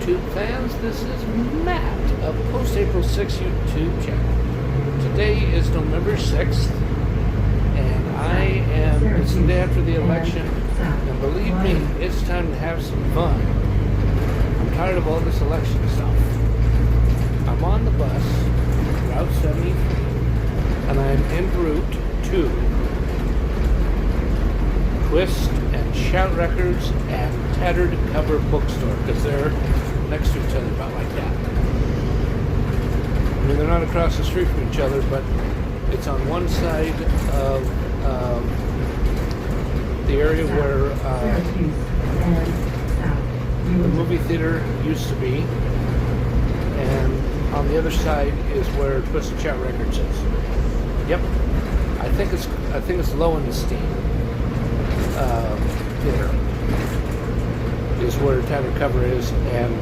YouTube fans, this is Matt of Post April 6th YouTube channel. Today is November 6th, and it's the day after the election, and believe me, it's time to have some fun. I'm tired of all this election stuff. I'm on the bus, Route 73, and I'm en route to Twist and Shout Records and Tattered Cover Bookstore, because they're next to each other about like that. I mean, they're not across the street from each other, but it's on one side of the area where the movie theater used to be, and on the other side is where Twist and Shout Records is. Yep, I think it's low in the steam. Theater is where Tattered Cover is, and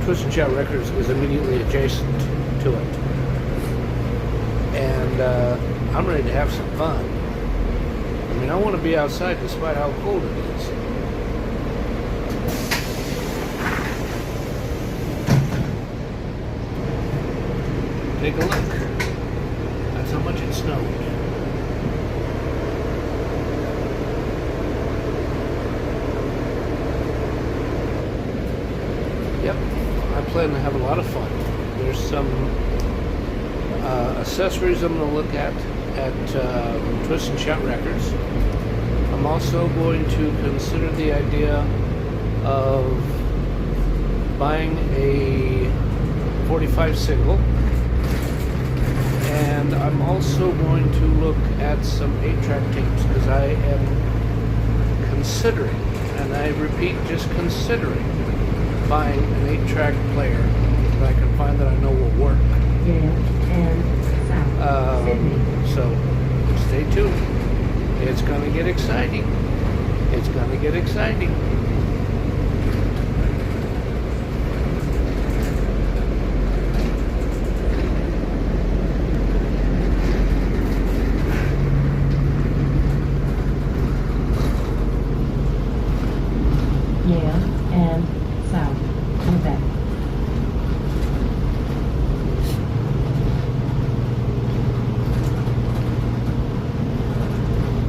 Twist and Shout Records is immediately adjacent to it. And I'm ready to have some fun. I mean, I want to be outside despite how cold it is. Take a look. That's how much it snowed. Yep, I plan to have a lot of fun. There's some accessories I'm going to look at Twist and Shout Records. I'm also going to consider the idea of buying a 45 single, and I'm also going to look at some 8-track tapes, because I am considering, and I repeat, just considering, buying an 8-track player that I can find that I know will work. So stay tuned. It's going to get exciting. It's going to get exciting.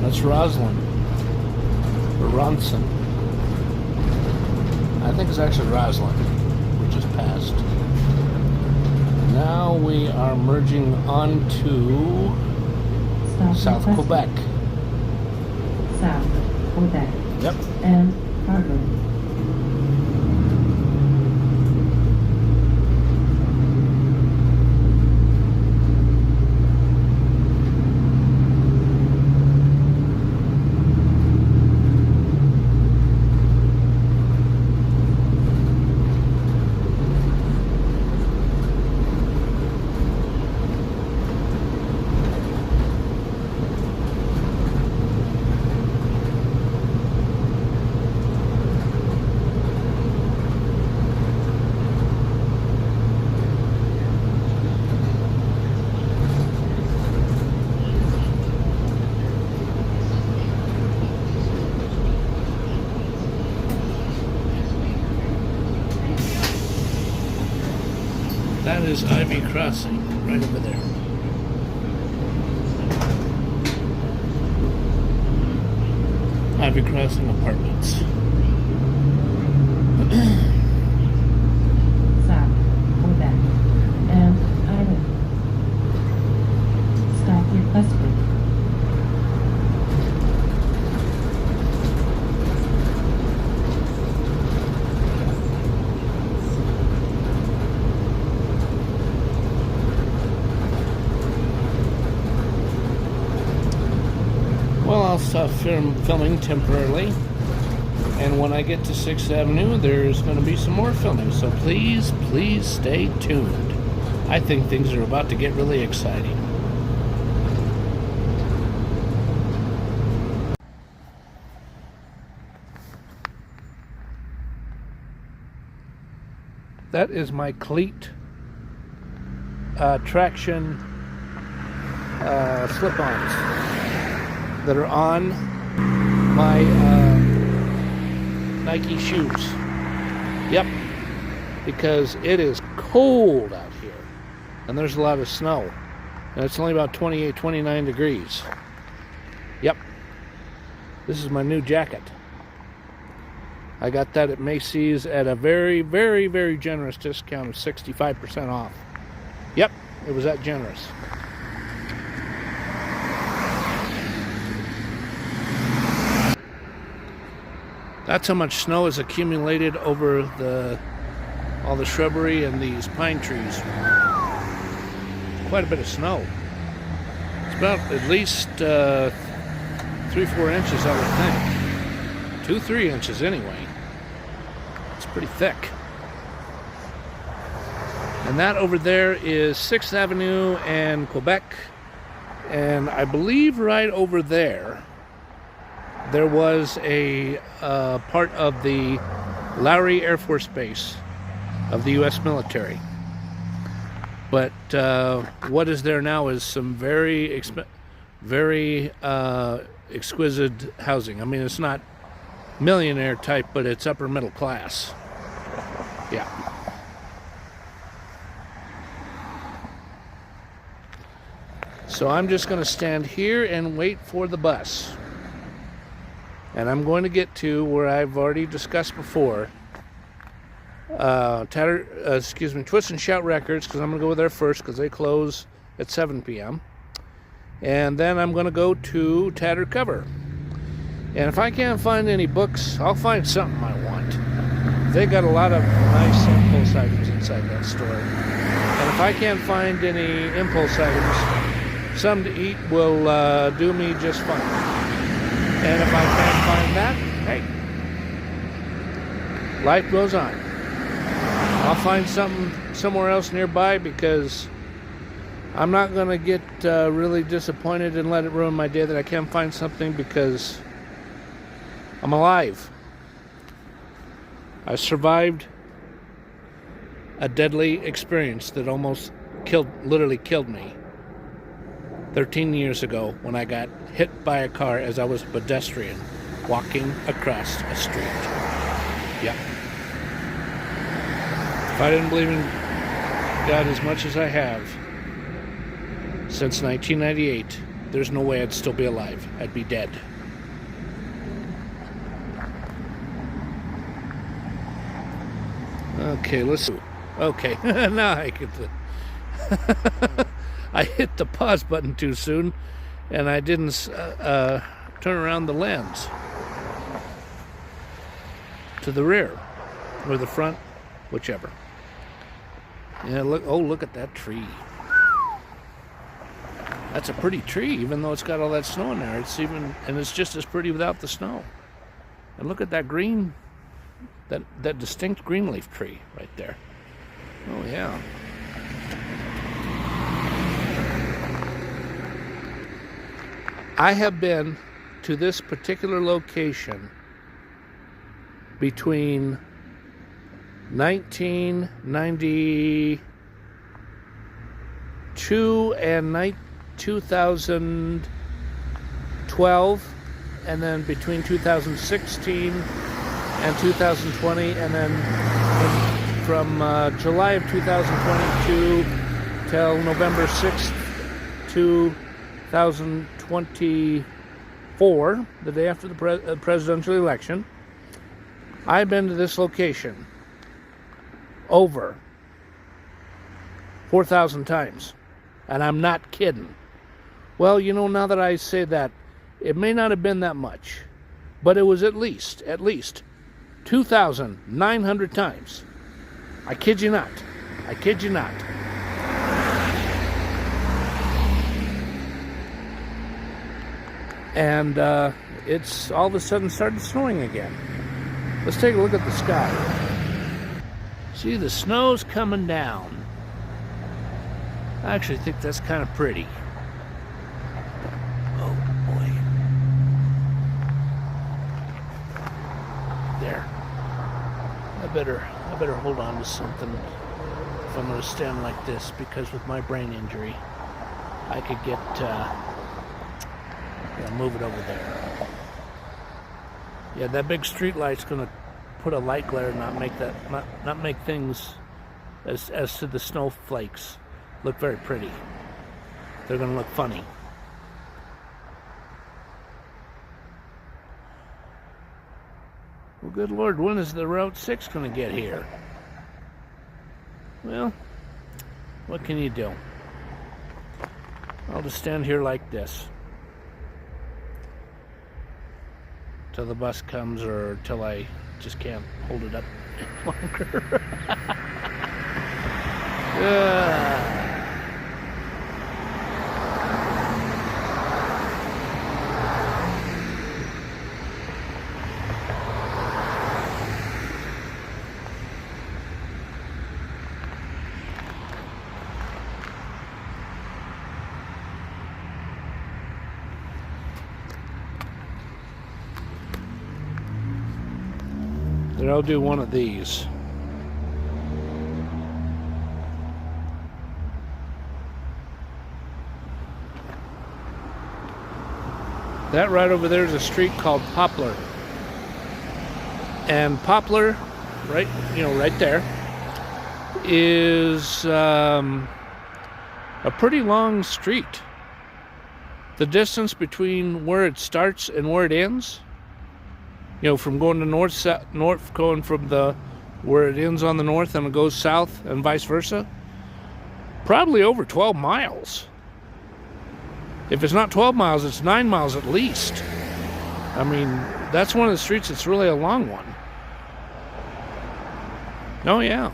That's Roslyn, or Ronson. I think it's actually Roslyn, we just passed. Now we are merging onto South Quebec. South Quebec. Yep. And Fargo. That is Ivy Crossing, right over there. Ivy Crossing Apartments. South Quebec and Island. Stop your westward. Well, I'll stop filming temporarily, and when I get to 6th Avenue, there's going to be some more filming, so please stay tuned. I think things are about to get really exciting. That is my cleat traction slip-ons that are on my Nike shoes. Yep, because it is cold out here. And there's a lot of snow. And it's only about 28, 29 degrees. Yep. This is my new jacket. I got that at Macy's at a very, very, very generous discount of 65% off. Yep, it was that generous. That's how much snow has accumulated over all the shrubbery and these pine trees. Quite a bit of snow. It's about at least 3-4 inches, I would think. 2-3 inches anyway. It's pretty thick. And that over there is 6th Avenue and Quebec. And I believe right over there was a part of the Lowry Air Force Base of the U.S. military. But what is there now is some very exquisite housing. I mean, it's not millionaire type, but it's upper middle class. Yeah. So I'm just going to stand here and wait for the bus. And I'm going to get to where I've already discussed before. Twist and Shout Records, because I'm going to go there first because they close at 7 p.m. And then I'm going to go to Tattered Cover. And if I can't find any books, I'll find something I want. They got a lot of nice impulse items inside that store. And if I can't find any impulse items, some to eat will do me just fine. And if I can't find that, hey, life goes on. I'll find something somewhere else nearby because I'm not going to get really disappointed and let it ruin my day that I can't find something, because I'm alive. I survived a deadly experience that almost literally killed me 13 years ago when I got hit by a car as I was a pedestrian walking across a street. Yep. If I didn't believe in God as much as I have since 1998, there's no way I'd still be alive. I'd be dead. Okay, listen. Okay, now I get the... I hit the pause button too soon, and I didn't turn around the lens to the rear or the front, whichever. Yeah, look! Oh, look at that tree. That's a pretty tree, even though it's got all that snow in there. It's just as pretty without the snow. And look at that green, that distinct green leaf tree right there. Oh yeah. I have been to this particular location between 1992 and 2012, and then between 2016 and 2020, and then from July of 2022 till November 6th, 2024, the day after the presidential election. I've been to this location over 4,000 times, and I'm not kidding. Well, you know, now that I say that, it may not have been that much, but it was at least 2,900 times. I kid you not. I kid you not. And it's all of a sudden started snowing again. Let's take a look at the sky. See, the snow's coming down. I actually think that's kind of pretty. Oh boy. There. I better hold on to something if I'm going to stand like this, because with my brain injury, I could get move it over there. Yeah, that big street light's going to put a light glare and not make things as to the snowflakes look very pretty. They're going to look funny. Well, good Lord, when is the Route 6 going to get here? Well, what can you do? I'll just stand here like this till the bus comes, or till I just can't hold it up longer. Then I'll do one of these. That right over there is a street called Poplar. And Poplar, right there, is a pretty long street. The distance between where it starts and where it ends, from going to north, going from where it ends on the north and it goes south and vice versa, probably over 12 miles. If it's not 12 miles, it's 9 miles at least. I mean, that's one of the streets that's really a long one. Oh, yeah.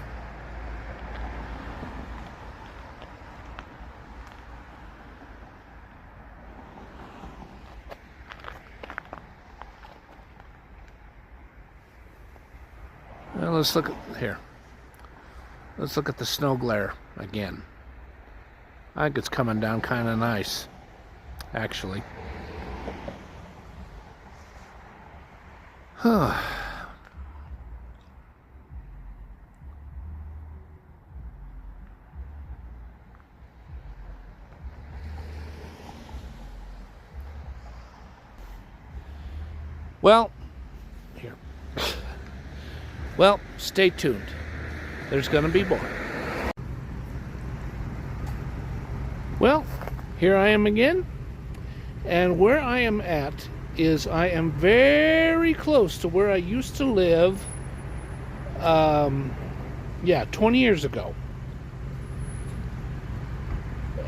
Well, let's look at here. Let's look at the snow glare again. I think it's coming down kind of nice, actually. Well, here. Well, stay tuned. There's going to be more. Well, here I am again. And where I am at is I am very close to where I used to live, 20 years ago.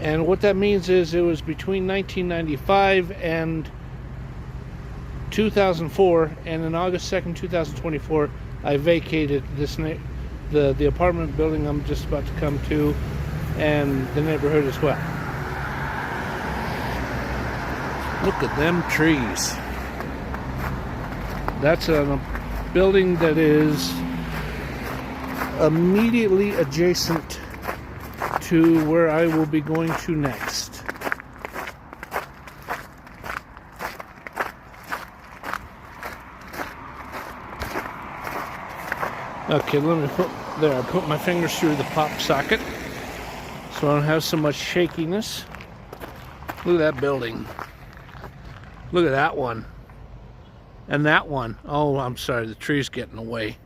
And what that means is it was between 1995 and 2004, and on August 2nd, 2024, I vacated the apartment building I'm just about to come to, and the neighborhood as well. Look at them trees. That's a building that is immediately adjacent to where I will be going to next. Okay, let me I put my fingers through the pop socket so I don't have so much shakiness. Look at that building. Look at that one. And that one. Oh, I'm sorry, the tree's getting away.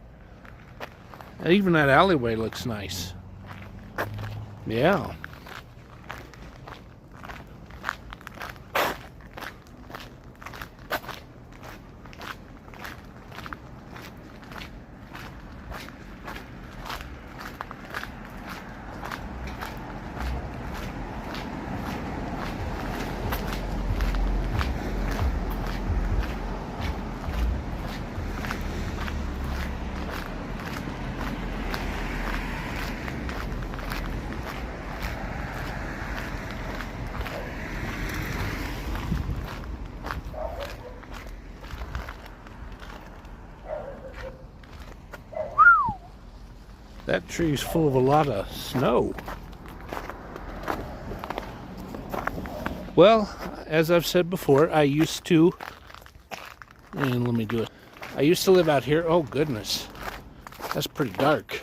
And even that alleyway looks nice. Yeah. That tree's full of a lot of snow. Well, as I've said before, I used to live out here. Oh, goodness. That's pretty dark.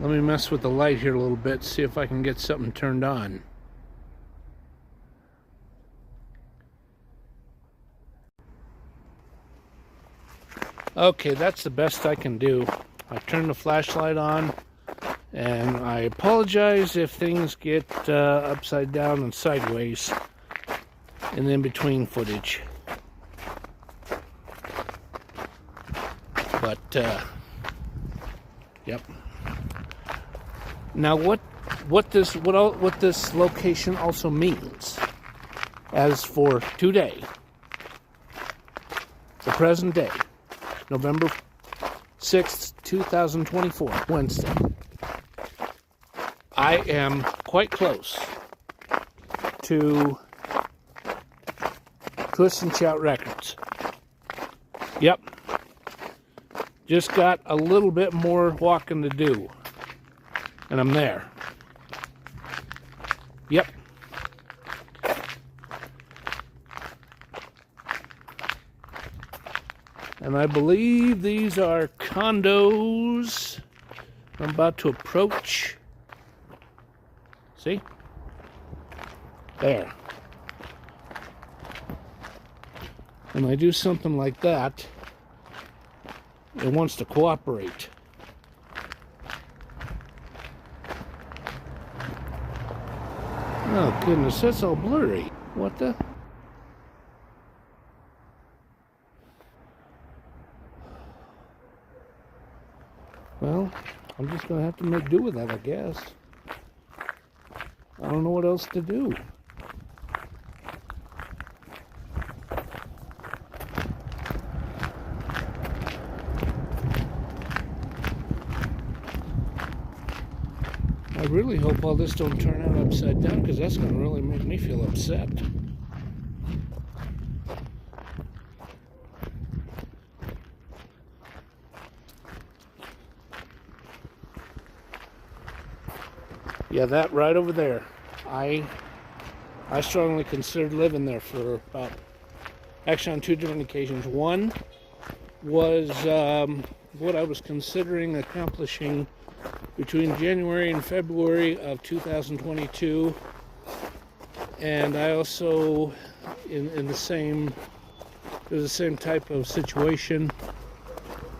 Let me mess with the light here a little bit, see if I can get something turned on. Okay, that's the best I can do. I turned the flashlight on, and I apologize if things get upside down and sideways in the in-between footage. But, yep. Now, what this location also means, as for today, the present day, November 6th, 2024, Wednesday, I am quite close to Twist and Shout Records. Yep. Just got a little bit more walking to do. And I'm there. Yep. And I believe these are condos I'm about to approach. See? There. When I do something like that, it wants to cooperate. Oh goodness, that's all blurry. What the? Well, I'm just gonna have to make do with that, I guess. I don't know what else to do. I really hope all this don't turn out upside down, because that's going to really make me feel upset. Yeah, that right over there. I strongly considered living there for about, actually on two different occasions. One was what I was considering accomplishing between January and February of 2022, and I also, in the same type of situation,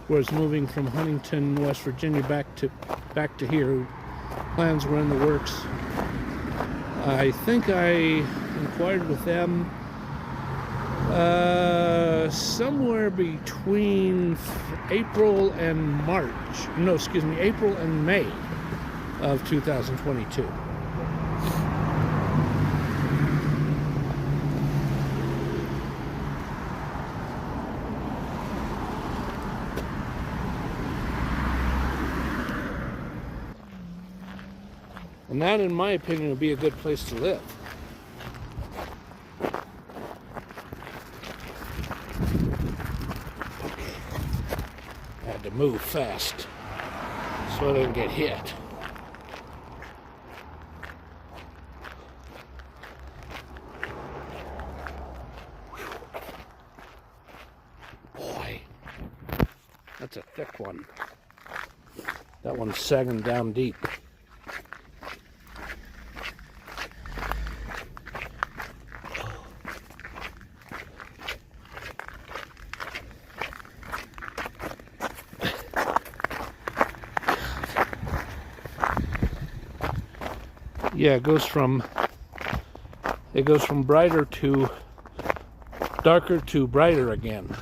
was moving from Huntington, West Virginia, back to here. Plans were in the works. I think I inquired with them somewhere between April and April and May of 2022. And that, in my opinion, would be a good place to live. To move fast so I don't get hit. Boy, that's a thick one. That one's sagging down deep. Yeah, it goes from brighter to darker to brighter again.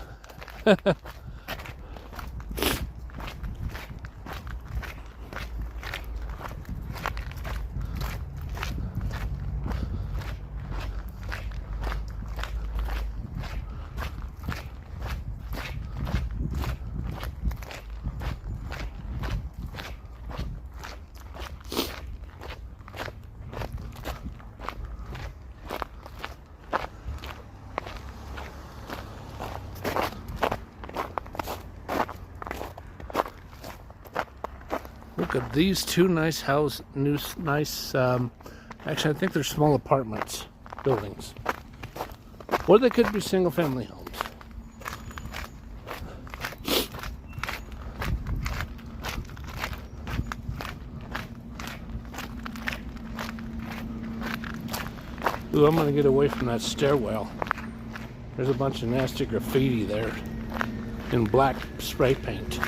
Look at these two nice actually I think they're small apartments, buildings. Or they could be single family homes. Ooh, I'm gonna get away from that stairwell. There's a bunch of nasty graffiti there in black spray paint.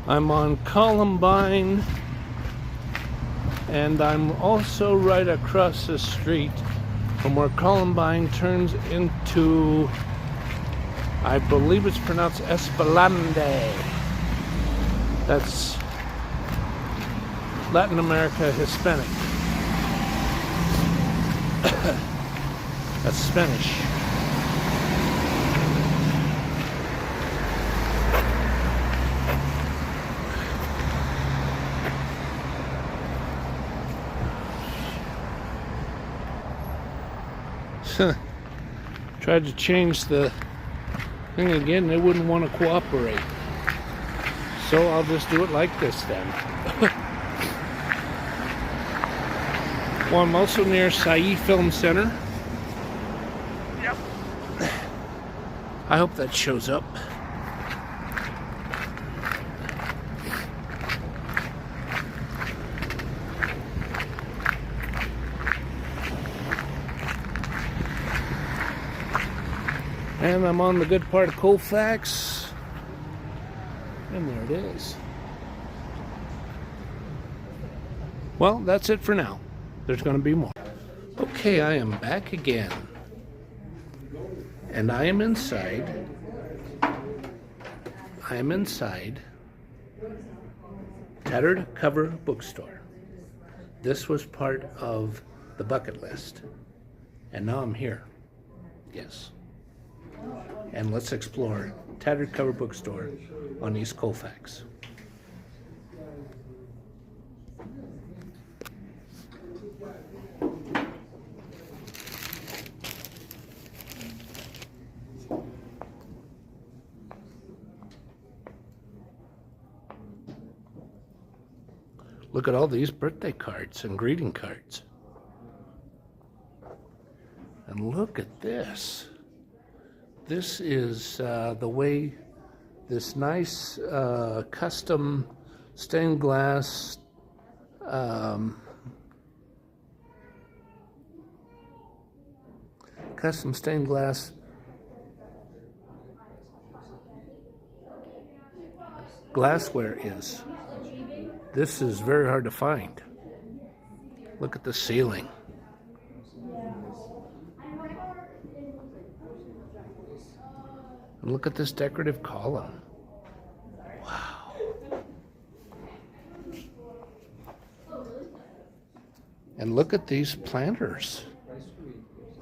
I'm on Columbine, and I'm also right across the street from where Columbine turns into, I believe it's pronounced Espalande. That's Latin America Hispanic. That's Spanish. Tried to change the thing again, they wouldn't want to cooperate. So I'll just do it like this then. Well, I'm also near Sai Film Center. Yep. I hope that shows up. And I'm on the good part of COLFAX. And there it is. Well, that's it for now. There's going to be more. Okay, I am back again. And I am inside. Tattered Cover Bookstore. This was part of the bucket list. And now I'm here. Yes. And let's explore Tattered Cover Bookstore on East COLFAX. Look at all these birthday cards and greeting cards. And look at this. This is the way this nice custom stained glass glassware is. This is very hard to find. Look at the ceiling. And look at this decorative column. Wow. And look at these planters.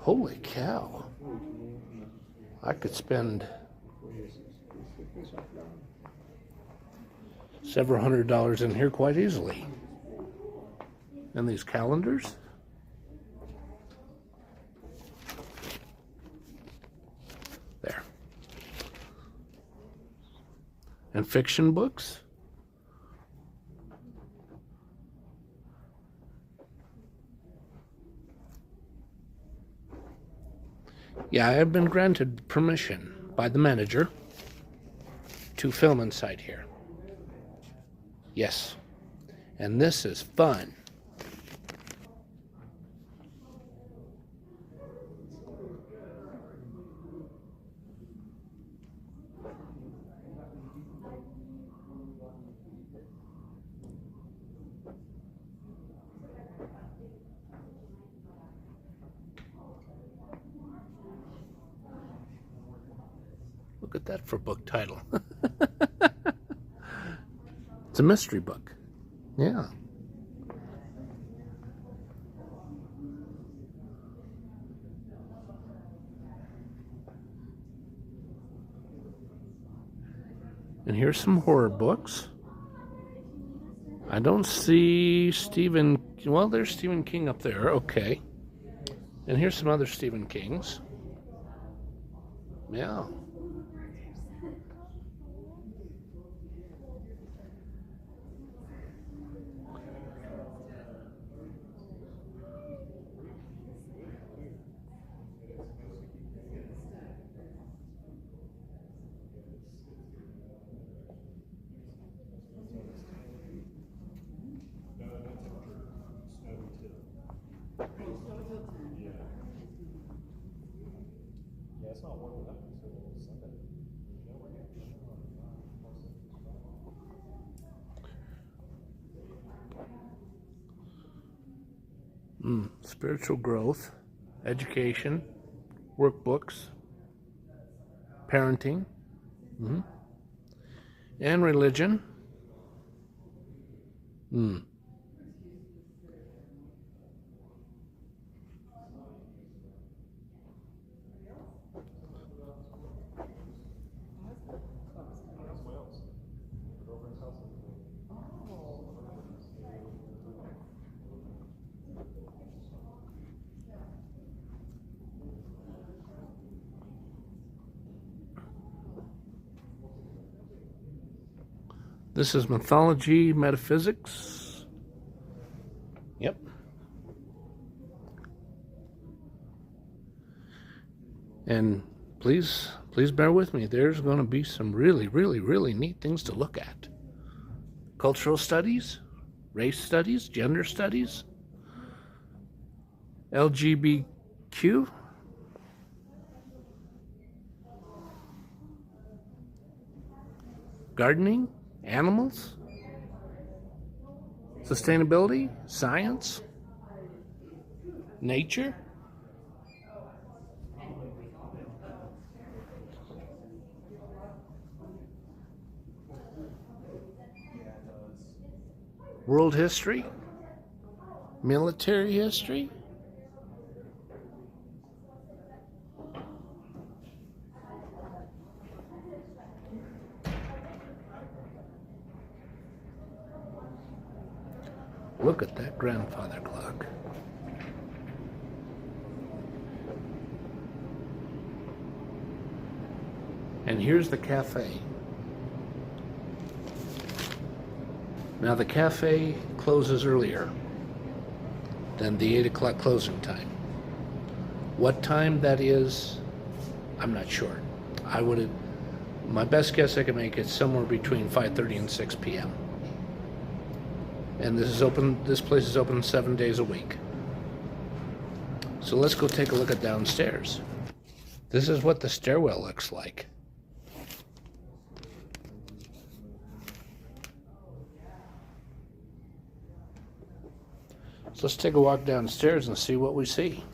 Holy cow. I could spend several $100s in here quite easily. And these calendars. There. And fiction books. Yeah, I have been granted permission by the manager to film inside here. Yes. And this is fun. Look at that for book title. It's a mystery book. Yeah. And here's some horror books. I don't see Stephen... Well, there's Stephen King up there. Okay. And here's some other Stephen Kings. Yeah. Spiritual growth, education, workbooks, parenting, and religion. This is mythology, metaphysics. Yep. And please bear with me. There's going to be some really neat things to look at. Cultural studies, race studies, gender studies, LGBTQ, gardening, animals, sustainability, science, nature, world history, military history, look at that grandfather clock. And here's the cafe. Now the cafe closes earlier than the 8 o'clock closing time. What time that is, I'm not sure. My best guess I could make is somewhere between 5:30 and 6 p.m. And this place is open 7 days a week. So let's go take a look at downstairs. This is what the stairwell looks like. So let's take a walk downstairs and see what we see.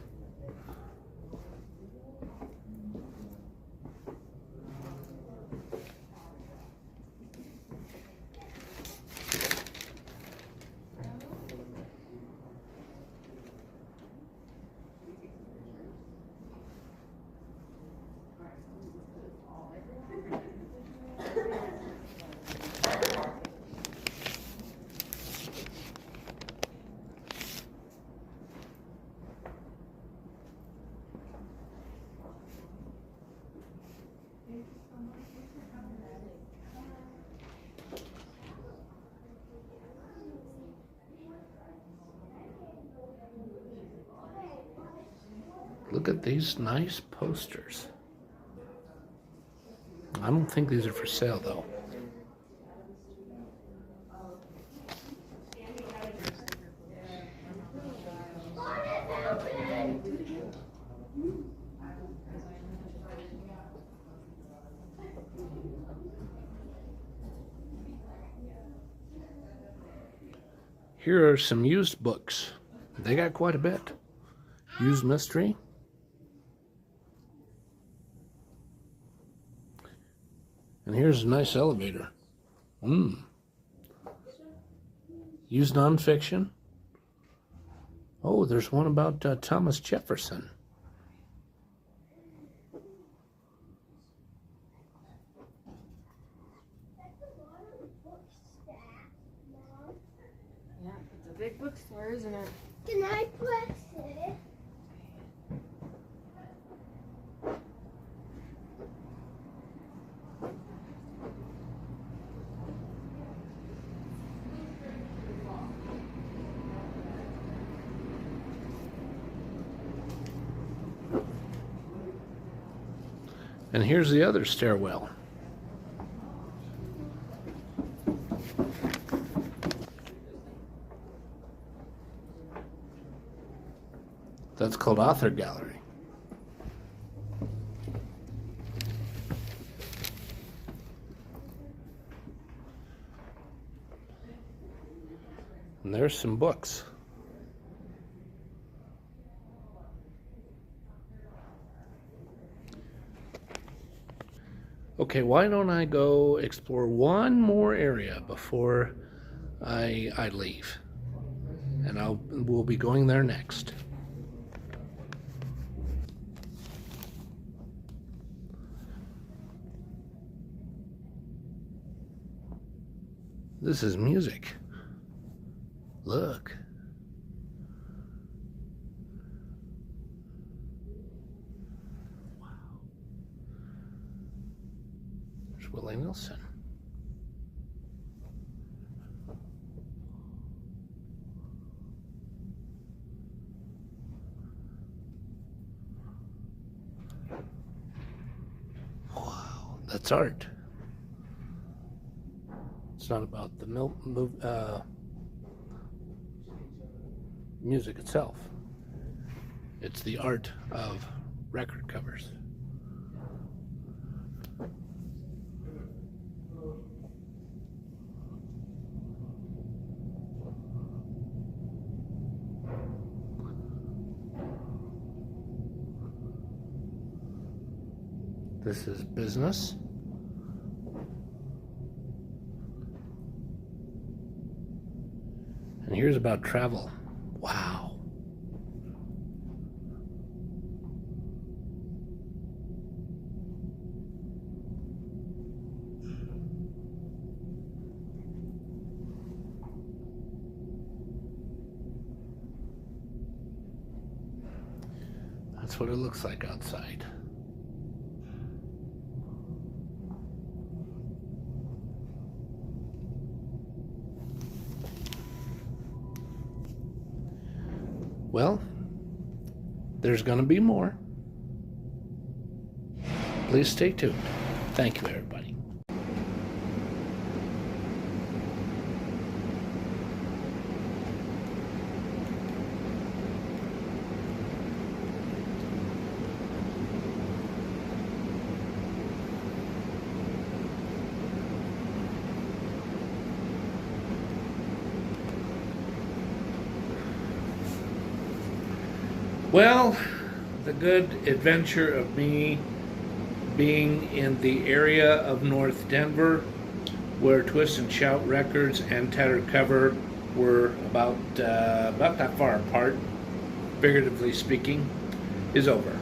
Look at these nice posters. I don't think these are for sale though. Here are some used books. They got quite a bit. Used mystery. And here's a nice elevator. Used nonfiction. Oh, there's one about Thomas Jefferson. Yeah, it's a big bookstore, isn't it? Can I press it? And here's the other stairwell. That's called Author Gallery. And there's some books. Okay, why don't I go explore one more area before I leave? And we'll be going there next. This is music. Look. Wow. There's Willie Nelson. Wow, that's art. It's not about the music itself. It's the art of record covers. This is business. And here's about travel. Wow. That's what it looks like outside. Well, there's going to be more. Please stay tuned. Thank you, everybody. Well, the good adventure of me being in the area of North Denver, where Twist and Shout Records and Tattered Cover were about that far apart, figuratively speaking, is over.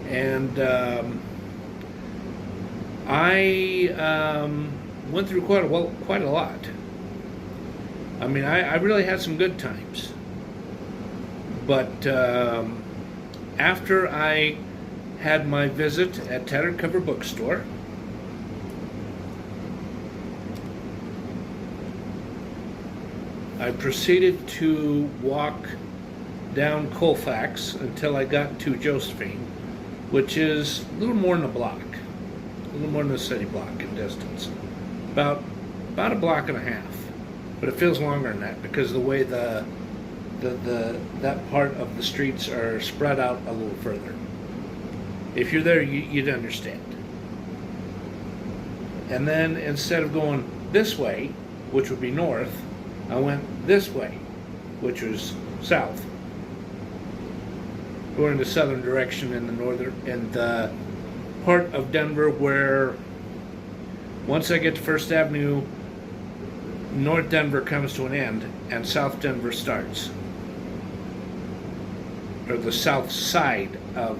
And I went through quite a lot. I mean, I really had some good times. But after I had my visit at Tattered Cover Bookstore, I proceeded to walk down COLFAX until I got to Josephine, which is a little more than a block, a little more than a city block in distance, about a block and a half. But it feels longer than that because the way that part of the streets are spread out a little further. If you're there, you'd understand. And then instead of going this way, which would be north, I went this way, which was south. Going in the southern direction in the part of Denver where once I get to First Avenue, North Denver comes to an end and South Denver starts. Or the south side of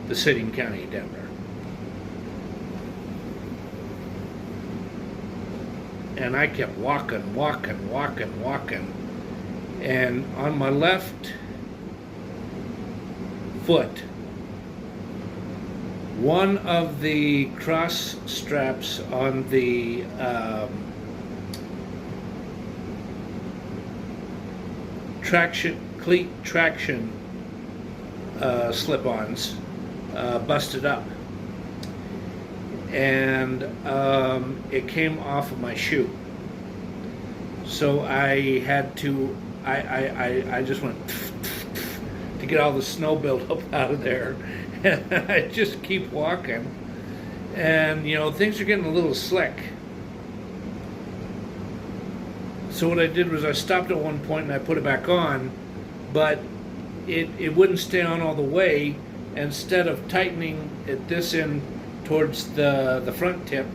the city and county of Denver. And I kept walking. And on my left foot, one of the cross straps on the cleat traction slip-ons busted up, and it came off of my shoe. So I had to, I just went to get all the snow buildup out of there, and I just keep walking, and you know, things are getting a little slick. So what I did was I stopped at one point and I put it back on, but it wouldn't stay on all the way. Instead of tightening it this end towards the front tip,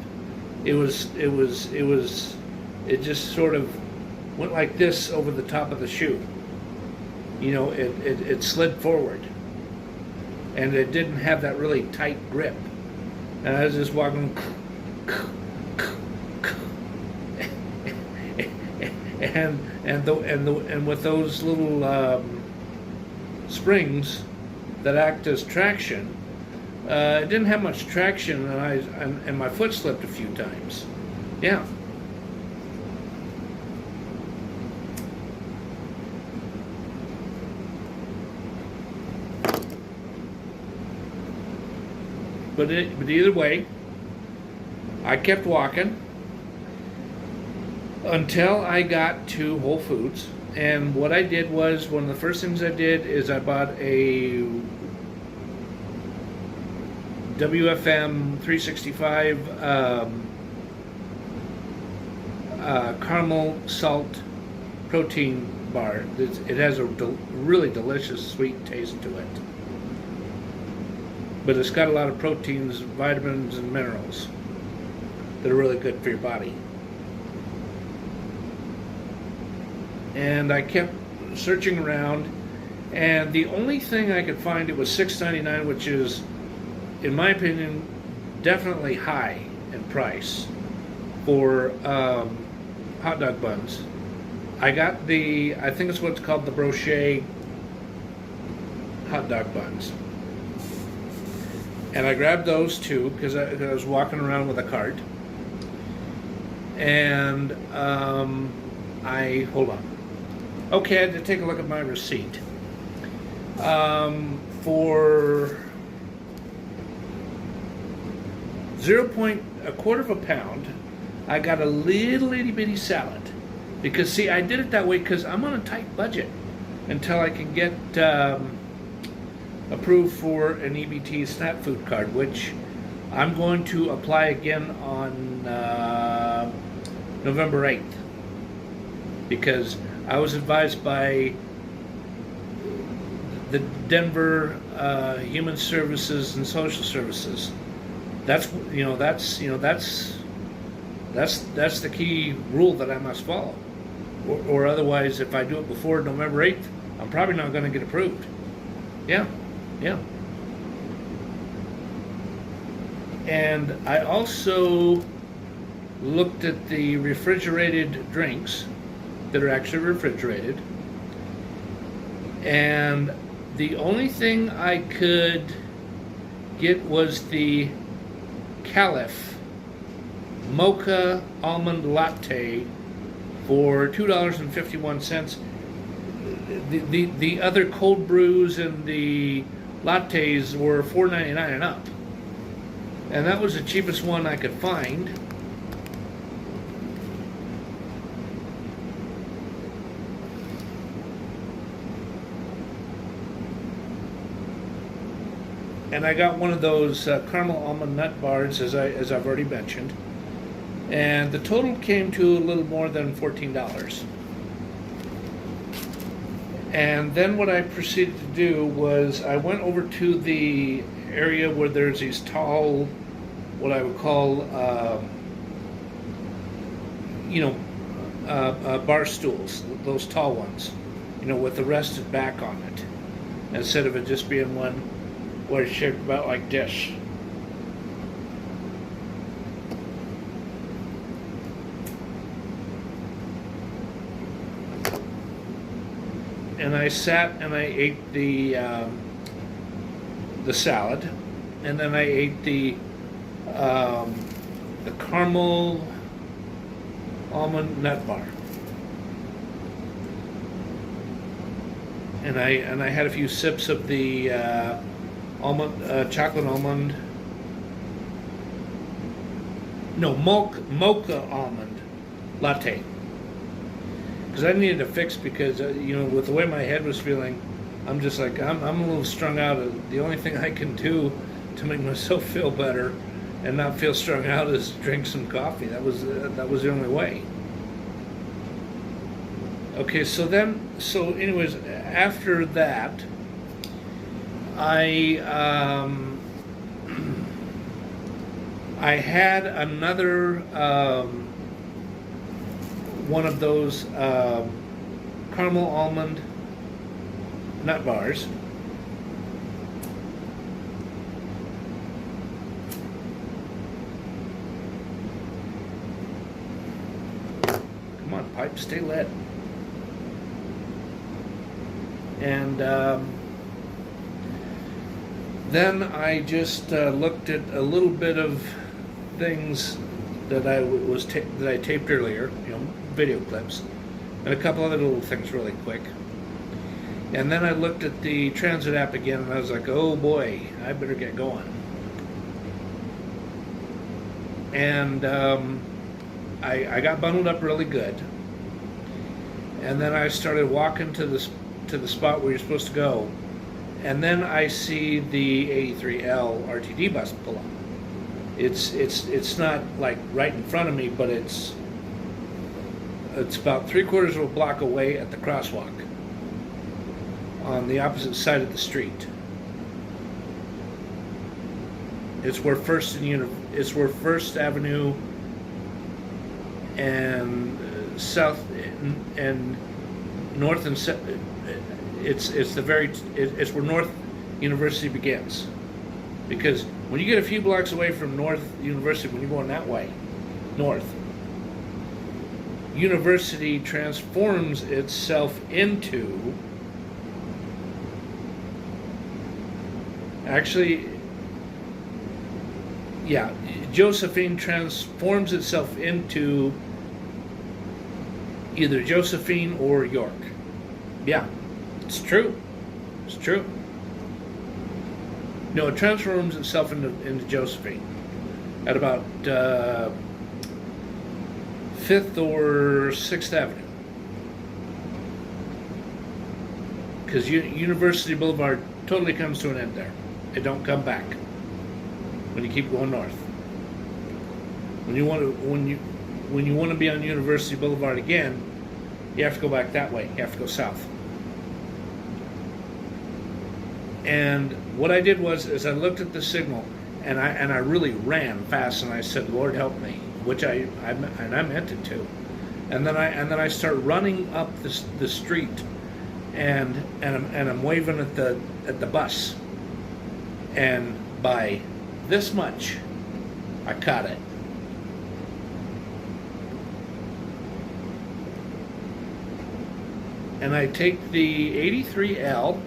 it just sort of went like this over the top of the shoe. You know, it slid forward, and it didn't have that really tight grip. And I was just walking, and with those little springs that act as traction, it didn't have much traction, and my foot slipped a few times. Yeah. But either way, I kept walking until I got to Whole Foods. And what I did was, one of the first things I did is I bought a WFM 365 caramel salt protein bar. It has a really delicious sweet taste to it. But it's got a lot of proteins, vitamins, and minerals that are really good for your body. And I kept searching around, and the only thing I could find, it was $6.99, which is, in my opinion, definitely high in price for hot dog buns. I got I think it's what's called the brochet hot dog buns. And I grabbed those two because I was walking around with a cart. And hold on. Okay, I had to take a look at my receipt. For a quarter of a pound, I got a little itty bitty salad. Because see, I did it that way because I'm on a tight budget until I can get approved for an EBT SNAP food card, which I'm going to apply again on November 8th. Because I was advised by the Denver Human Services and Social Services. That's the key rule that I must follow. Or otherwise, if I do it before November 8th, I'm probably not going to get approved. Yeah. And I also looked at the refrigerated drinks that are actually refrigerated, and the only thing I could get was the Calif Mocha Almond Latte for $2.51. The other cold brews and the lattes were $4.99 and up, and that was the cheapest one I could find. And I got one of those caramel almond nut bars, as I've already mentioned, and the total came to a little more than $14. And then what I proceeded to do was I went over to the area where there's these tall, what I would call, bar stools, those tall ones, with the rested back on it, instead of it just being one where it's shaped about like this. And I sat and I ate the salad, and then I ate the caramel almond nut bar. and I had a few sips of the almond chocolate almond. No, mocha almond latte. Because I needed a fix because with the way my head was feeling, I'm just like I'm a little strung out. The only thing I can do to make myself feel better and not feel strung out is drink some coffee. That was the only way. Okay, so anyways, after that, I had another one of those caramel almond nut bars. Come on, pipe, stay lit. And then I just looked at a little bit of things that I taped earlier, video clips, and a couple other little things really quick. And then I looked at the transit app again, and I was like, oh boy, I better get going. And I got bundled up really good. And then I started walking to the spot where you're supposed to go. And then I see the 83L RTD bus pull up. It's not like right in front of me, but it's about 3/4 of a block away at the crosswalk on the opposite side of the street. It's where First Avenue and South and North and it's where North University begins. Because when you get a few blocks away from North University, when you're going that way, north, University transforms itself into, Josephine transforms itself into either Josephine or York. Yeah, it's true. It's true. No, it transforms itself into Josephine at about 5th or 6th Avenue. Because University Boulevard totally comes to an end there. It don't come back when you keep going north. When you want to be on University Boulevard again, you have to go back that way. You have to go south. And what I did was I looked at the signal, and I really ran fast, and I said, "Lord help me," which I meant it to. And then I start running up the street, and I'm waving at the bus, and by this much, I caught it. And I take the 83L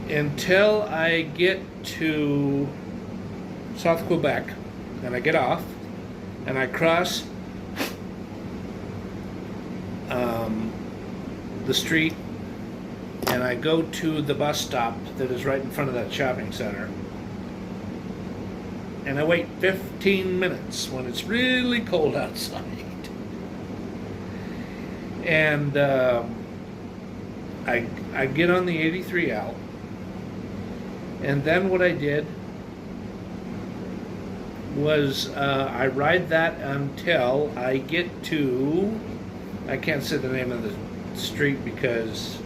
until I get to South Quebec, and I get off, and I cross the street, and I go to the bus stop that is right in front of that shopping center, and I wait 15 minutes when it's really cold outside. And I get on the 83L, and then what I did was I ride that until I get to, I can't say the name of the street because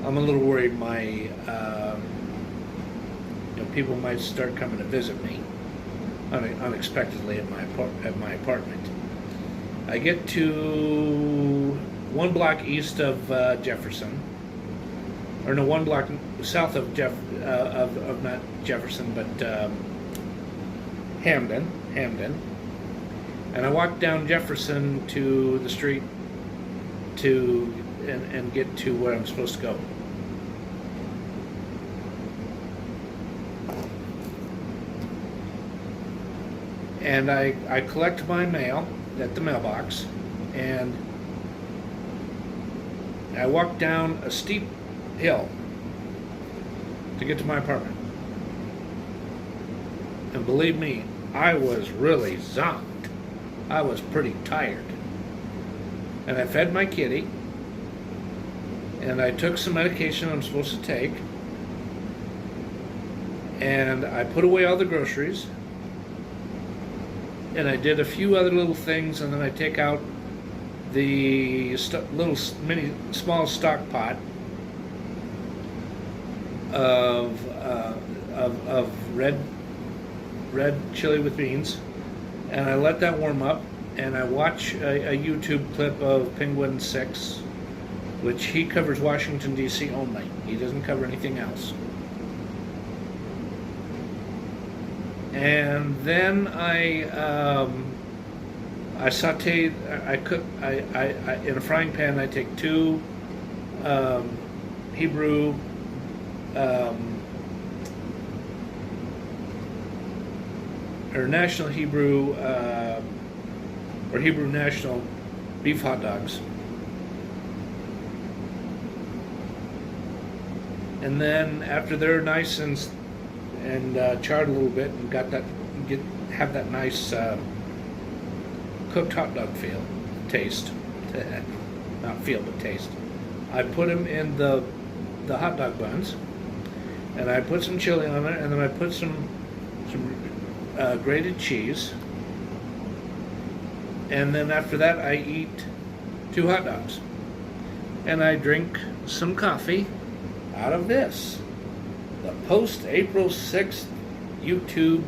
I'm a little worried my people might start coming to visit me unexpectedly at my apartment. I get to 1 block east of Jefferson, or no, 1 block south of of not Jefferson, but Hamden, and I walk down Jefferson to the street and get to where I'm supposed to go. And I collect my mail at the mailbox, and I walked down a steep hill to get to my apartment. And believe me, I was really zonked. I was pretty tired. And I fed my kitty, and I took some medication I'm supposed to take, and I put away all the groceries, and I did a few other little things, and then I take out the little small stock pot of red chili with beans, and I let that warm up, and I watch a YouTube clip of Penguin 6, which he covers Washington, D.C. only. He doesn't cover anything else. And then I sauteed, I cook, I in a frying pan, I take two Hebrew or National Hebrew or Hebrew National beef hot dogs. And then after they're nice and charred a little bit and have that nice cooked hot dog taste, not feel but taste, I put them in the hot dog buns, and I put some chili on it, and then I put some grated cheese, and then after that I eat 2 hot dogs, and I drink some coffee out of this, the post April 6th YouTube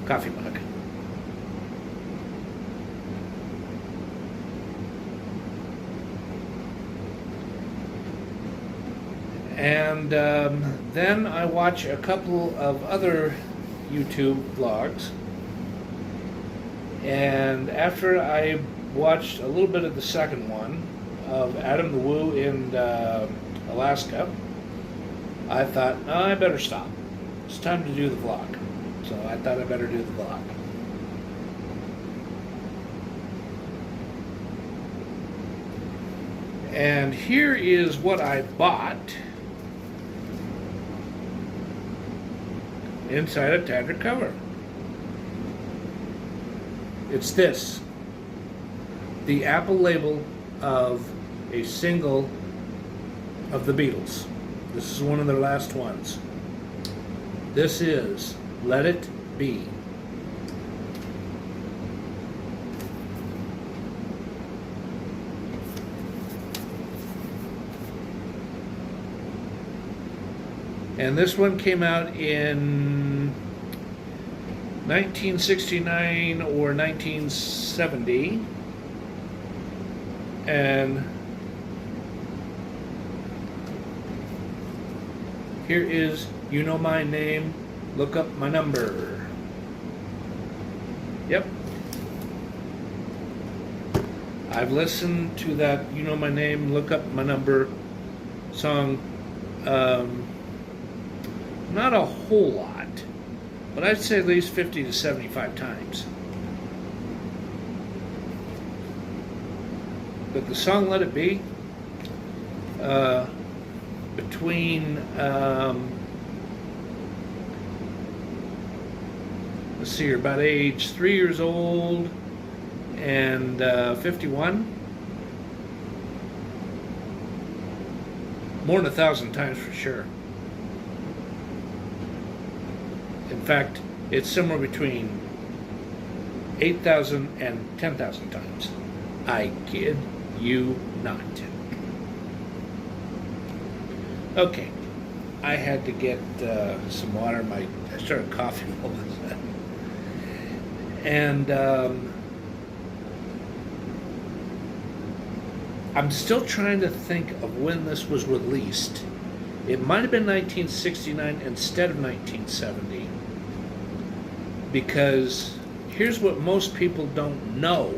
coffee mug. And then I watch a couple of other YouTube vlogs, and after I watched a little bit of the second one of Adam the Woo in Alaska, I thought, oh, I better stop. It's time to do the vlog. So I thought I better do the vlog. And here is what I bought inside a Tattered cover. It's this, the Apple label of a single of the Beatles. This is one of their last ones. This is Let It Be. And this one came out in 1969 or 1970. And here is You Know My Name, Look Up My Number. Yep. I've listened to that You Know My Name, Look Up My Number song not a whole lot, but I'd say at least 50 to 75 times. But the song Let It Be, between let's see here, about age 3 years old and 51, more than 1,000 times for sure. In fact, it's somewhere between 8,000 and 10,000 times. I kid you not. Okay, I had to get some water. I started coughing all of a sudden. And I'm still trying to think of when this was released. It might have been 1969 instead of 1970. Because here's what most people don't know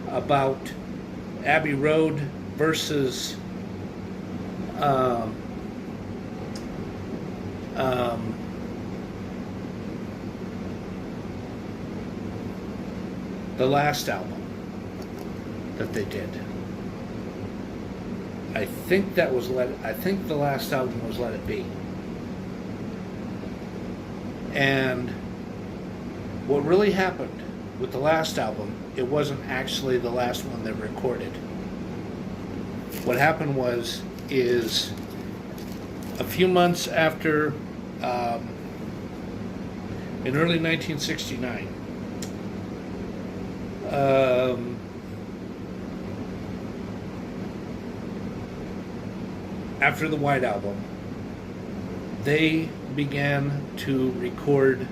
about Abbey Road versus the last album that they did. I think that was I think the last album was Let It Be. And what really happened with the last album, it wasn't actually the last one they recorded. What happened is a few months after, in early 1969, after the White Album, they began to record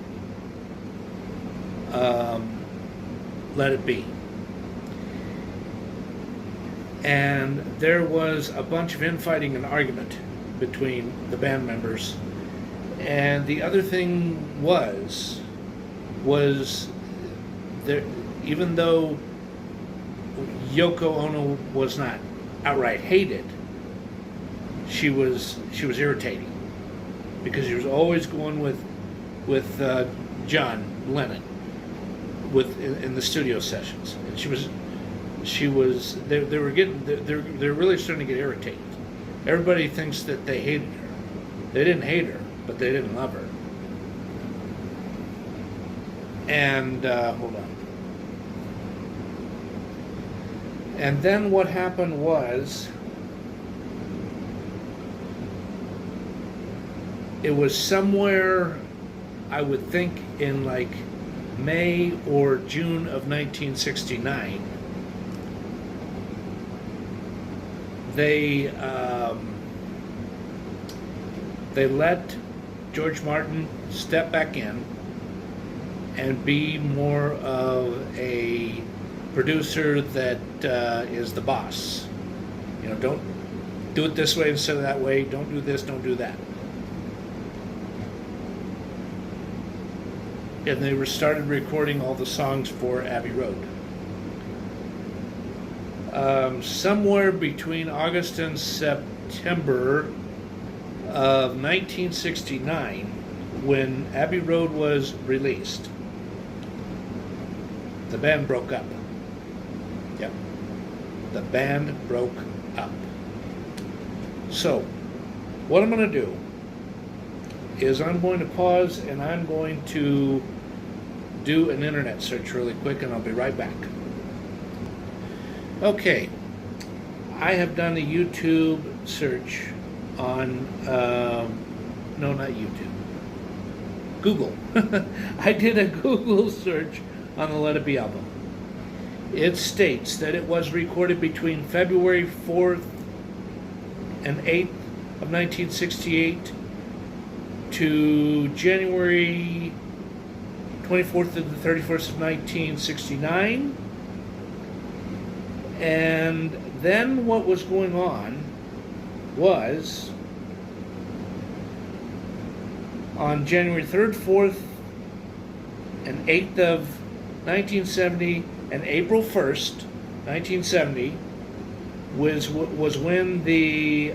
Let It Be. And there was a bunch of infighting and argument between the band members. And the other thing was there, even though Yoko Ono was not outright hated, she was irritating, because she was always going with John Lennon in the studio sessions, and she was they were getting they're really starting to get irritated. Everybody thinks that they hated her. They didn't hate her, but they didn't love her. And hold on. And then what happened was, it was somewhere, I would think, in like May or June of 1969. They let George Martin step back in and be more of a producer that is the boss. You know, don't do it this way instead of that way. Don't do this, don't do that. And they started recording all the songs for Abbey Road. Somewhere between August and September of 1969, when Abbey Road was released, the band broke up. Yep. The band broke up. So, what I'm going to do is I'm going to pause and I'm going to do an internet search really quick, and I'll be right back. Okay, I have done a YouTube search on, no, not YouTube, Google. I did a Google search on the Let It Be album. It states that it was recorded between February 4th and 8th of 1968 to January 24th to the 31st of 1969. And then what was going on was, on January 3rd, 4th, and 8th of 1970 and April 1st, 1970, was when the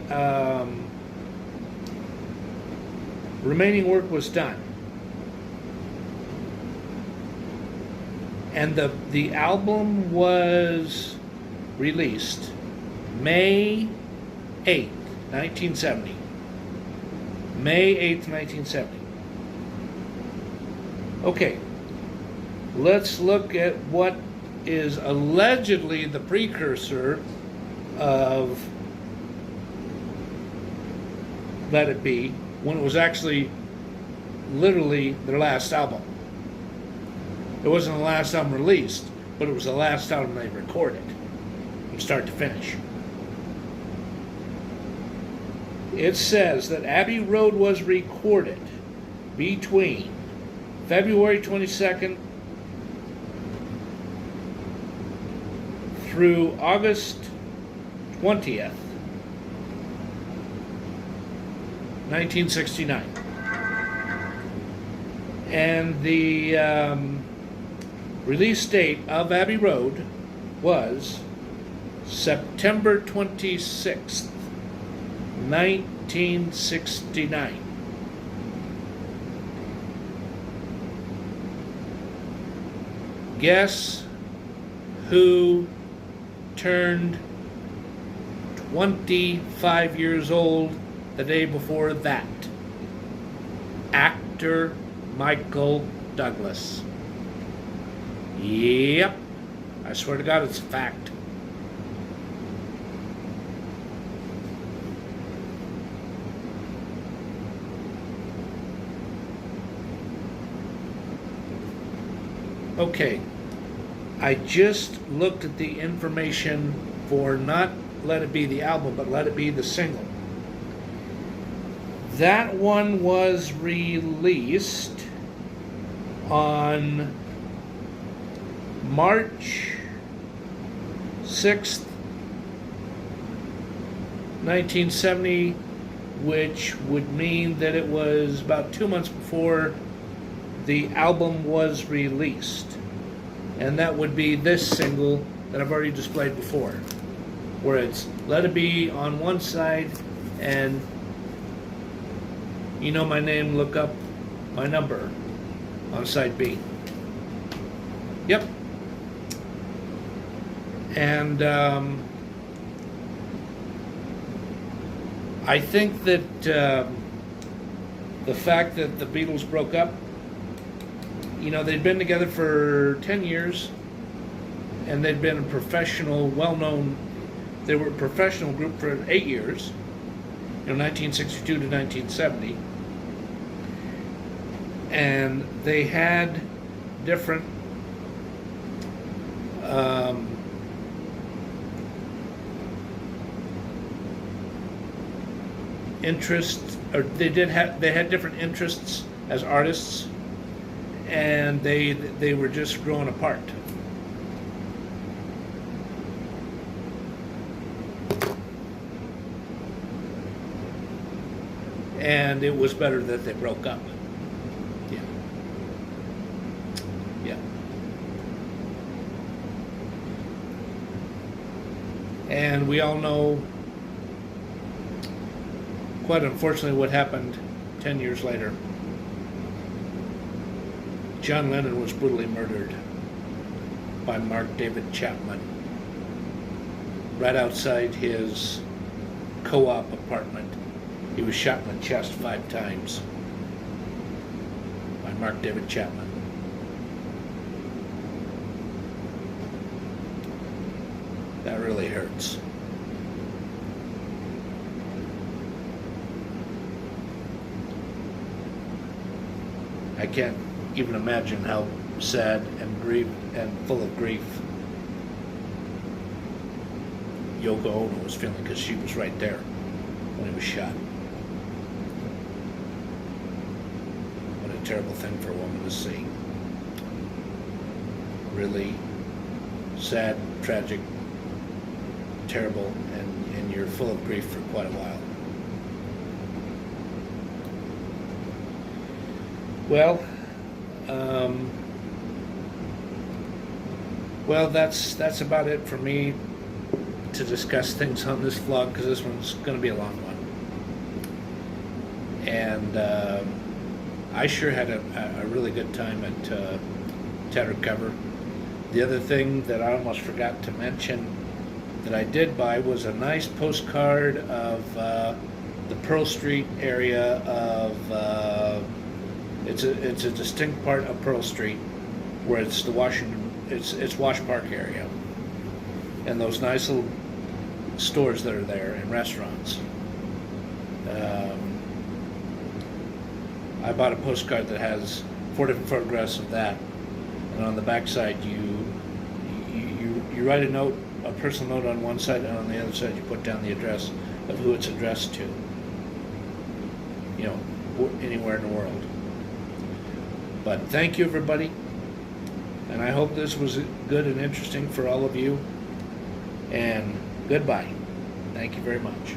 remaining work was done. And the album was released May 8th, 1970. May 8th, 1970. Okay, let's look at what is allegedly the precursor of Let It Be, when it was actually literally their last album. It wasn't the last album released, but it was the last album they recorded from start to finish. It says that Abbey Road was recorded between February 22nd through August 20th, 1969. And the release date of Abbey Road was September 26th, 1969. Guess who turned 25 years old the day before that. Actor Michael Douglas. Yep. I swear to God, it's a fact. Okay. I just looked at the information for not Let It Be the album, but Let It Be the single. That one was released on March 6th, 1970, which would mean that it was about 2 months before the album was released. And that would be this single that I've already displayed before, where it's Let It Be on one side and You Know My Name, Look Up My Number on side B. Yep. And I think that the fact that the Beatles broke up, you know, they'd been together for 10 years, and they'd been a professional, well-known, they were a professional group for 8 years, you know, 1962 to 1970. And they had different interests, or they had different interests as artists, and they were just growing apart. And it was better that they broke up. Yeah. Yeah. And we all know, quite unfortunately, what happened 10 years later. John Lennon was brutally murdered by Mark David Chapman right outside his co-op apartment. He was shot in the chest 5 times by Mark David Chapman. That really hurts. I can't even imagine how sad and grieved and full of grief Yoko Ono was feeling, because she was right there when he was shot. What a terrible thing for a woman to see. Really sad, tragic, terrible, and you're full of grief for quite a while. Well, that's about it for me to discuss things on this vlog, because this one's going to be a long one. And I sure had a really good time at Tattered cover. The other thing that I almost forgot to mention that I did buy was a nice postcard of the Pearl Street area of it's a distinct part of Pearl Street where it's the it's Wash Park area, and those nice little stores that are there and restaurants. I bought a postcard that has 4 different photographs of that, and on the back side you write a note, a personal note on one side, and on the other side you put down the address of who it's addressed to. You know, anywhere in the world. But thank you, everybody, and I hope this was good and interesting for all of you, and goodbye. Thank you very much.